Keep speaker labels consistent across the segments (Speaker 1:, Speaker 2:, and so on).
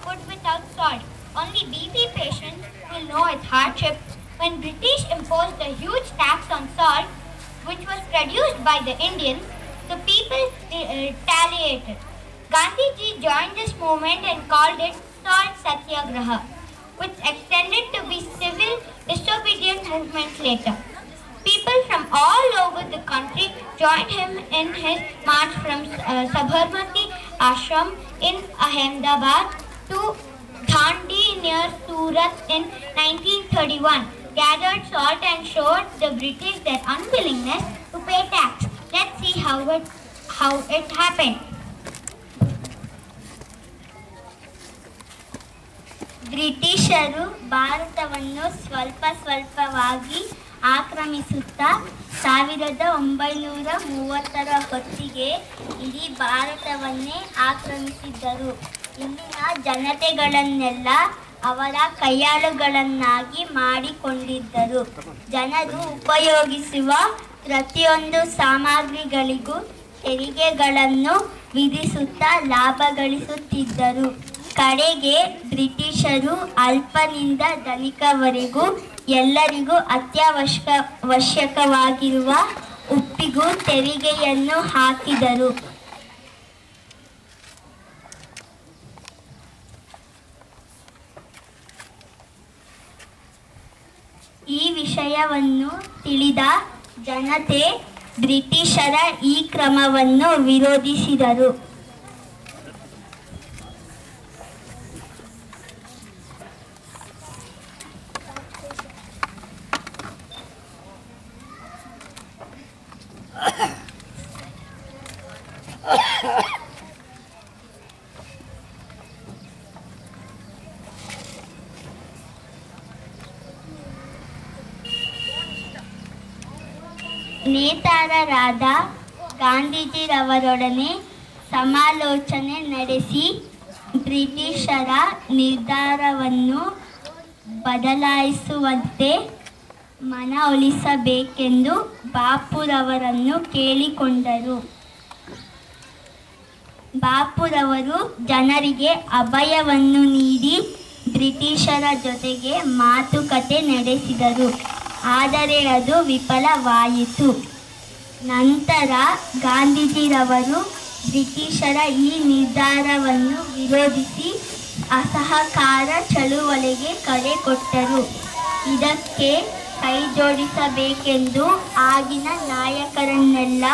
Speaker 1: food without salt. Only BP patients will know its hardship. When British imposed a huge tax on salt, which was produced by the Indians, the people retaliated. Gandhiji joined this movement and called it Salt Satyagraha, which extended to be civil disobedient movements later. People from all over the country joined him in his march from Sabarmati Ashram in Ahmedabad to Dandi near Surat in 1931, gathered salt and showed the British their unwillingness to pay tax. Let's see how it happened. ಬ್ರಿಟಿಷರು ಭಾರತವನ್ನು ಸ್ವಲ್ಪವಾಗಿ ಆಕ್ರಮಿಸುತ್ತಾ 1930ರ ಹೊತ್ತಿಗೆ ಇಡೀ ಭಾರತವನ್ನೇ ಆಕ್ರಮಿಸಿದ್ದರು. ಇಲ್ಲಿನ ಜನತೆಗಳನ್ನೆಲ್ಲ ಅವರ ಕೈಯಾಳುಗಳನ್ನಾಗಿ ಮಾಡಿಕೊಂಡಿದ್ದರು. ಜನರು ಉಪಯೋಗಿಸುವ ಪ್ರತಿಯೊಂದು ಸಾಮಗ್ರಿಗಳಿಗೂ ತೆರಿಗೆಗಳನ್ನು ವಿಧಿಸುತ್ತಾ ಲಾಭ ಗಳಿಸುತ್ತಿದ್ದರು. ಕಡೆಗೆ ಬ್ರಿಟಿಷರು ಅಲ್ಪನಿಂದ ಧನಿಕವರೆಗೂ ಎಲ್ಲರಿಗೂ ಅತ್ಯವಶ್ಯಕವಾಗಿರುವ ಉಪ್ಪಿಗೂ ತೆರಿಗೆಯನ್ನು ಹಾಕಿದರು. ಈ ವಿಷಯವನ್ನು ತಿಳಿದ ಜನತೆ ಬ್ರಿಟಿಷರ ಈ ಕ್ರಮವನ್ನು ವಿರೋಧಿಸಿದರು. ನೇತಾರರಾದ ಗಾಂಧೀಜಿರವರೊಡನೆ ಸಮಾಲೋಚನೆ ನಡೆಸಿ ಬ್ರಿಟಿಷರ ನಿರ್ಧಾರವನ್ನು ಬದಲಾಯಿಸುವಂತೆ ಮನವೊಲಿಸಬೇಕೆಂದು ಬಾಪುರವರನ್ನು ಕೇಳಿಕೊಂಡರು. ಬಾಪುರವರು ಜನರಿಗೆ ಅಭಯವನ್ನು ನೀಡಿ ಬ್ರಿಟಿಷರ ಜೊತೆಗೆ ಮಾತುಕತೆ ನಡೆಸಿದರು. ಆದರೆ ಅದು ವಿಫಲವಾಯಿತು. ನಂತರ ಗಾಂಧೀಜಿರವರು ಬ್ರಿಟಿಷರ ಈ ನಿರ್ಧಾರವನ್ನು ವಿರೋಧಿಸಿ ಅಸಹಕಾರ ಚಳುವಳಿಗೆ ಕರೆ ಕೊಟ್ಟರು. ಇದಕ್ಕೆ ಕೈಜೋಡಿಸಬೇಕೆಂದು ಆಗಿನ ನಾಯಕರನ್ನೆಲ್ಲ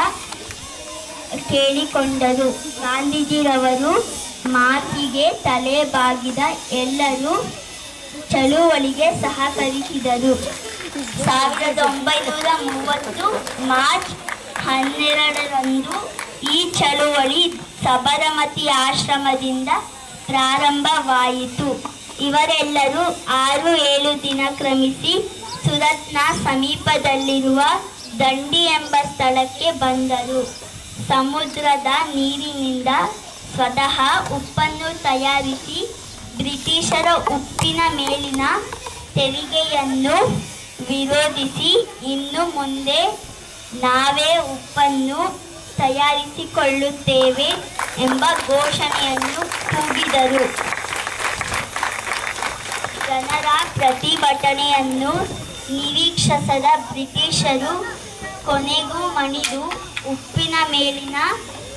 Speaker 1: ಕೇಳಿಕೊಂಡರು. ಗಾಂಧೀಜಿರವರು ಮಾತಿಗೆ ತಲೆಬಾಗಿದ ಎಲ್ಲರೂ ಚಳುವಳಿಗೆ ಸಹಕರಿಸಿದರು. 1930 ಮಾರ್ಚ್ 12ರಂದು ಈ ಚಳುವಳಿ ಸಬರಮತಿ ಆಶ್ರಮದಿಂದ ಪ್ರಾರಂಭವಾಯಿತು. ಇವರೆಲ್ಲರೂ 6-7 ದಿನ ಕ್ರಮಿಸಿ ಸುರತ್ನ ಸಮೀಪದಲ್ಲಿರುವ ದಂಡಿ ಎಂಬ ಸ್ಥಳಕ್ಕೆ ಬಂದರು. ಸಮುದ್ರದ ನೀರಿನಿಂದ ಸ್ವತಃ ಉಪ್ಪನ್ನು ತಯಾರಿಸಿ ಬ್ರಿಟಿಷರ ಉಪ್ಪಿನ ಮೇಲಿನ ತೆರಿಗೆಯನ್ನು ವಿರೋಧಿಸಿ ಇನ್ನು ಮುಂದೆ ನಾವೇ ಉಪ್ಪನ್ನು ತಯಾರಿಸಿಕೊಳ್ಳುತ್ತೇವೆ ಎಂಬ ಘೋಷಣೆಯನ್ನು ಕೂಗಿದರು. ಜನರ ಪ್ರತಿಭಟನೆಯನ್ನು ನಿರೀಕ್ಷಿಸದ ಬ್ರಿಟಿಷರು ಕೊನೆಗೂ ಮಣಿದು ಉಪ್ಪಿನ ಮೇಲಿನ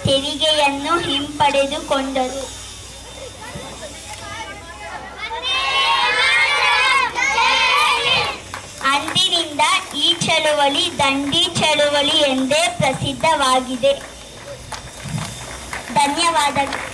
Speaker 1: ತೆರಿಗೆಯನ್ನು ಹಿಂಪಡೆದುಕೊಂಡರು. ಅಂದಿನಿಂದ ಈ ಚಳುವಳಿ ದಂಡಿ ಚಳುವಳಿ ಎಂದೇ ಪ್ರಸಿದ್ಧವಾಗಿದೆ. ಧನ್ಯವಾದಗಳು.